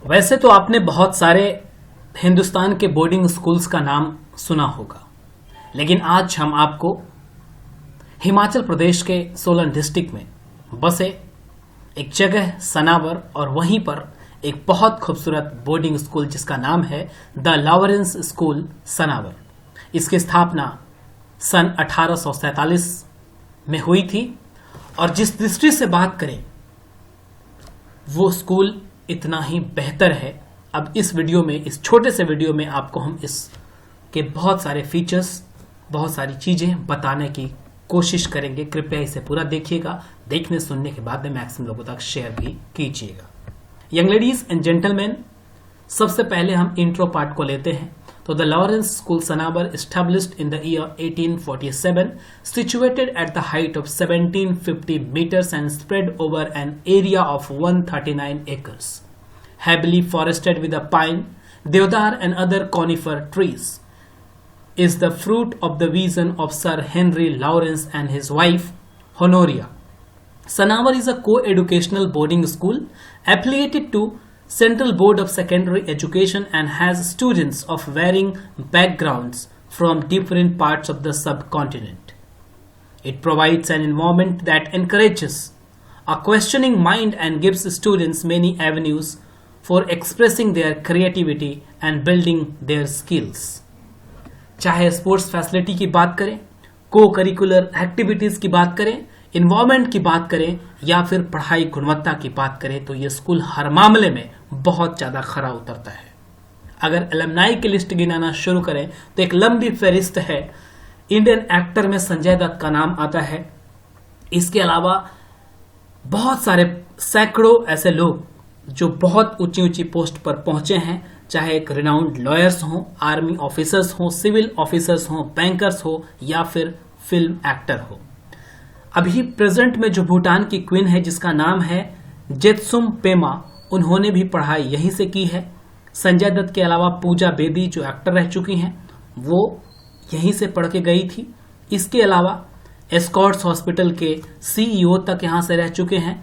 वैसे तो आपने बहुत सारे हिंदुस्तान के बोर्डिंग स्कूल्स का नाम सुना होगा, लेकिन आज हम आपको हिमाचल प्रदेश के सोलन डिस्ट्रिक्ट में बसे एक जगह सनावर और वहीं पर एक बहुत खूबसूरत बोर्डिंग स्कूल जिसका नाम है द लॉरेंस स्कूल सनावर। इसकी स्थापना सन 1847 में हुई थी और जिस दृष्टि से बात करें वो स्कूल इतना ही बेहतर है। अब इस वीडियो में, इस छोटे से वीडियो में आपको हम इसके बहुत सारे फीचर्स, बहुत सारी चीजें बताने की कोशिश करेंगे। कृपया इसे पूरा देखिएगा। देखने सुनने के बाद में मैक्सिमम लोगों तक शेयर भी कीजिएगा। यंग लेडीज एंड जेंटलमैन, सबसे पहले हम इंट्रो पार्ट को लेते हैं। तो the Lawrence school Sanawar established in the year 1847, situated at the height of 1750 meters and spread over an area of 139 acres, heavily forested with a pine, deodar and other conifer trees, is the fruit of the vision of Sir Henry Lawrence and his wife Honoria. Sanavar is a co-educational boarding school affiliated to Central Board of Secondary Education and has students of varying backgrounds from different parts of the subcontinent. It provides an environment that encourages a questioning mind and gives students many avenues for expressing their creativity and building their skills. चाहे sports facility की बात करें, को curricular activities की बात करें, environment की बात करें या फिर पढ़ाई गुणवत्ता की बात करें, तो ये स्कूल हर मामले में बहुत ज्यादा खरा उतरता है। अगर एलुमनाई की लिस्ट गिनाना शुरू करें तो एक लंबी फहरिस्त है। इंडियन एक्टर में संजय दत्त का नाम आता है। इसके अलावा बहुत सारे सैकड़ों ऐसे लोग जो बहुत ऊंची ऊंची पोस्ट पर पहुंचे हैं, चाहे एक रिनाउंड लॉयर्स हों, आर्मी ऑफिसर्स हों, सिविल ऑफिसर्स हों, बैंकर्स हो या फिर फिल्म एक्टर हो। अभी प्रेजेंट में जो भूटान की क्वीन है जिसका नाम है जेत्सुम पेमा, उन्होंने भी पढ़ाई यहीं से की है। संजय दत्त के अलावा पूजा बेदी जो एक्टर रह चुकी हैं वो यहीं से पढ़ के गई थी। इसके अलावा एस्कॉर्ट्स हॉस्पिटल के सीईओ तक यहां से रह चुके हैं।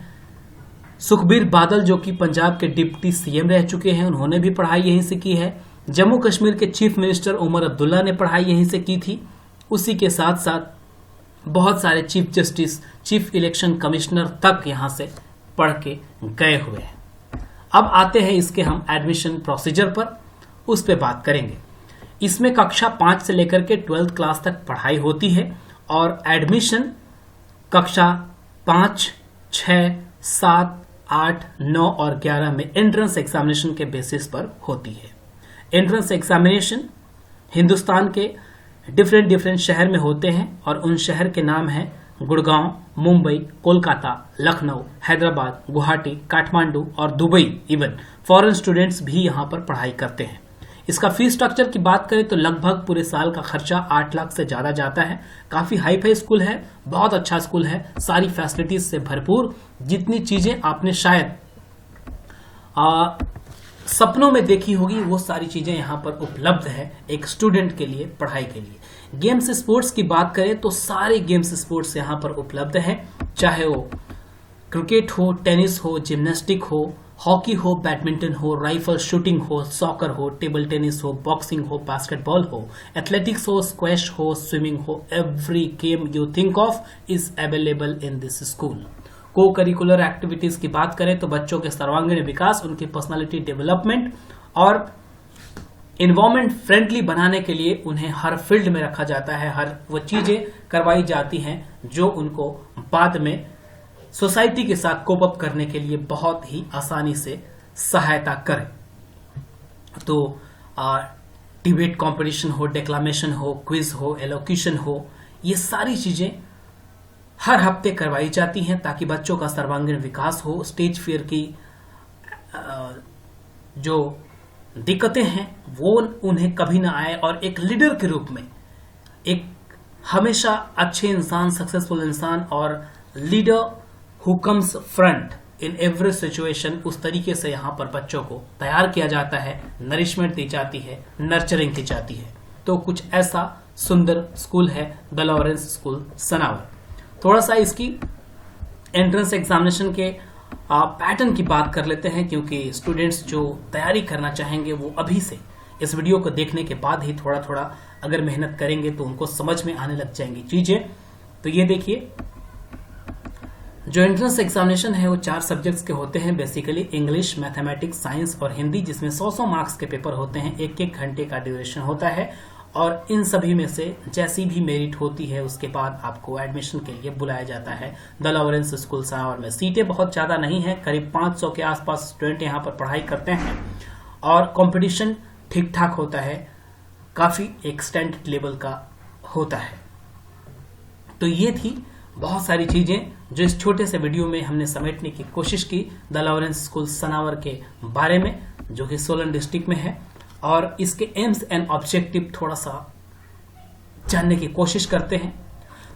सुखबीर बादल जो कि पंजाब के डिप्टी सीएम रह चुके हैं, उन्होंने भी पढ़ाई यहीं से की है। जम्मू कश्मीर के चीफ मिनिस्टर उमर अब्दुल्ला ने पढ़ाई यहीं से की थी। उसी के साथ साथ बहुत सारे chief justice, chief election commissioner तक यहां से पढ़ के गए हुए हैं। अब आते हैं इसके हम एडमिशन प्रोसीजर पर, उस पर बात करेंगे। इसमें कक्षा 5 से लेकर के 12th क्लास तक पढ़ाई होती है और एडमिशन कक्षा 5, 6, 7, 8, 9 और 11 में एंट्रेंस एग्जामिनेशन के बेसिस पर होती है। एंट्रेंस एग्जामिनेशन हिंदुस्तान के डिफरेंट शहर में होते हैं और उन शहर के नाम हैं गुड़गांव, मुंबई, कोलकाता, लखनऊ, हैदराबाद, गुवाहाटी, काठमांडू और दुबई। इवन फॉरेन स्टूडेंट्स भी यहां पर पढ़ाई करते हैं। इसका फीस स्ट्रक्चर की बात करें तो लगभग पूरे साल का खर्चा 8 लाख से ज्यादा जाता है। काफी हाई फाई स्कूल है, बहुत अच्छा स्कूल है, सारी फैसिलिटीज से भरपूर। जितनी चीजें आपने शायद सपनों में देखी होगी वो सारी चीजें यहाँ पर उपलब्ध है एक स्टूडेंट के लिए, पढ़ाई के लिए। गेम्स स्पोर्ट्स की बात करें तो सारे गेम्स स्पोर्ट्स यहाँ पर उपलब्ध हैं, चाहे वो क्रिकेट हो, टेनिस हो, जिम्नास्टिक हो, हॉकी हो, बैडमिंटन हो, राइफल शूटिंग हो, सॉकर हो, टेबल टेनिस हो, बॉक्सिंग हो, बास्केटबॉल हो, एथलेटिक्स हो, स्क्वैश हो, स्विमिंग हो। Every game you think of is available in this school. को करिकुलर एक्टिविटीज की बात करें तो बच्चों के सर्वांगीण विकास, उनकी पर्सनालिटी डेवलपमेंट और इन्वायरमेंट फ्रेंडली बनाने के लिए उन्हें हर फील्ड में रखा जाता है। हर वो चीजें करवाई जाती हैं जो उनको बाद में सोसाइटी के साथ कोप अप करने के लिए बहुत ही आसानी से सहायता करे। तो डिबेट कंपटीशन हो, डेक्लामेशन हो, क्विज हो, एलोक्यूशन हो, ये सारी चीजें हर हफ्ते करवाई जाती हैं ताकि बच्चों का सर्वांगीण विकास हो। स्टेज फियर की जो दिक्कतें हैं वो उन्हें कभी ना आए और एक लीडर के रूप में, एक हमेशा अच्छे इंसान, सक्सेसफुल इंसान और leader who comes front in every situation, उस तरीके से यहाँ पर बच्चों को तैयार किया जाता है, नरिशमेंट दी जाती है, नर्चरिंग की जाती है। तो कुछ ऐसा सुंदर स्कूल है द लॉरेंस स्कूल सनावर। थोड़ा सा इसकी एंट्रेंस एग्जामिनेशन के पैटर्न की बात कर लेते हैं, क्योंकि स्टूडेंट्स जो तैयारी करना चाहेंगे वो अभी से इस वीडियो को देखने के बाद ही थोड़ा थोड़ा अगर मेहनत करेंगे तो उनको समझ में आने लग जाएंगी चीजें। तो ये देखिए, जो एंट्रेंस एग्जामिनेशन है वो 4 सब्जेक्ट्स के होते हैं बेसिकली, इंग्लिश, मैथमेटिक्स, साइंस और हिंदी, जिसमें 100 मार्क्स के पेपर होते हैं, 1-1 घंटे का ड्यूरेशन होता है। और इन सभी में से जैसी भी मेरिट होती है उसके बाद आपको एडमिशन के लिए बुलाया जाता है द लॉरेंस स्कूल सनावर में। सीटें बहुत ज्यादा नहीं है, करीब 500 के आसपास स्टूडेंट यहाँ पर पढ़ाई करते हैं और कंपटीशन ठीक ठाक होता है, काफी एक्सटेंडेड लेवल का होता है। तो ये थी बहुत सारी चीजें जो इस छोटे से वीडियो में हमने समेटने की कोशिश की द लॉरेंस स्कूल सनावर के बारे में, जो कि सोलन डिस्ट्रिक्ट में है। और इसके एम्स एंड ऑब्जेक्टिव थोड़ा सा जानने की कोशिश करते हैं।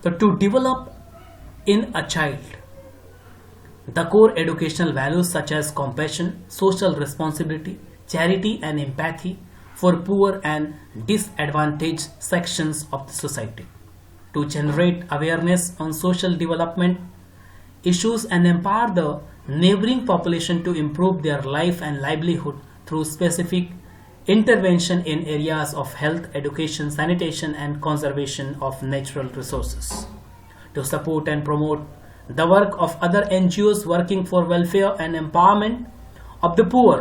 तो to develop in a child the core educational values such as compassion, social responsibility, charity and empathy for poor and disadvantaged sections of the society, to generate awareness on social development issues and empower the neighboring population to improve their life and livelihood through specific intervention in areas of health, education, sanitation and conservation of natural resources, to support and promote the work of other NGOs working for welfare and empowerment of the poor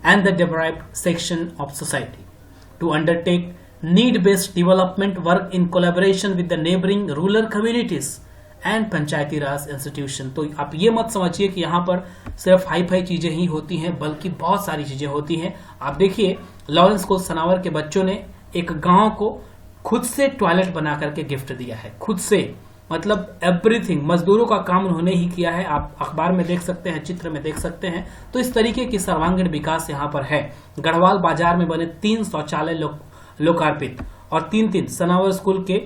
and the deprived section of society, to undertake need-based development work in collaboration with the neighboring rural communities and Panchayati Raj institution. तो आप ये मत समझिए कि यहाँ पर सिर्फ hi fi चीजें ही होती हैं, बल्कि बहुत सारी चीजें होती हैं। आप देखिए, लॉरेंस स्कूल सनावर के बच्चों ने एक गांव को खुद से टॉयलेट बना करके गिफ्ट दिया है, खुद से, मतलब एवरीथिंग, मजदूरों का काम उन्होंने ही किया है। आप अखबार में देख सकते हैं, चित्र में देख सकते हैं। तो इस तरीके की सर्वांगीण विकास यहाँ पर है। गढ़वाल बाजार में बने 3 शौचालय लोकार्पित और 3 सनावर स्कूल के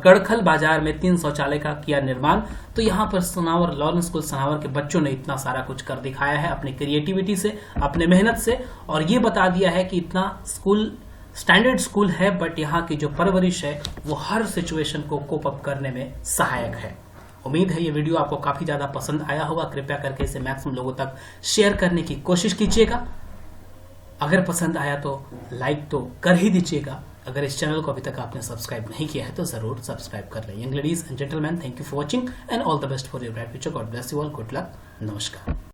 गढ़खल बाजार में 3 शौचालय का किया निर्माण। तो यहाँ पर सनावर, लॉरेंस स्कूल सनावर के बच्चों ने इतना सारा कुछ कर दिखाया है अपनी क्रिएटिविटी से, अपने मेहनत से, और ये बता दिया है कि इतना स्कूल स्टैंडर्ड स्कूल है, बट यहाँ की जो परवरिश है वो हर सिचुएशन को कोप अप करने में सहायक है। उम्मीद है ये वीडियो आपको काफी ज्यादा पसंद आया होगा। कृपया करके इसे मैक्सिमम लोगों तक शेयर करने की कोशिश कीजिएगा। अगर पसंद आया तो लाइक तो कर ही दीजिएगा। अगर इस चैनल को अभी तक आपने सब्सक्राइब नहीं किया है तो जरूर सब्सक्राइब कर लें। Young ladies and gentleman, thank you for watching and all the best for your bright future. God bless you all, good luck, नमस्कार।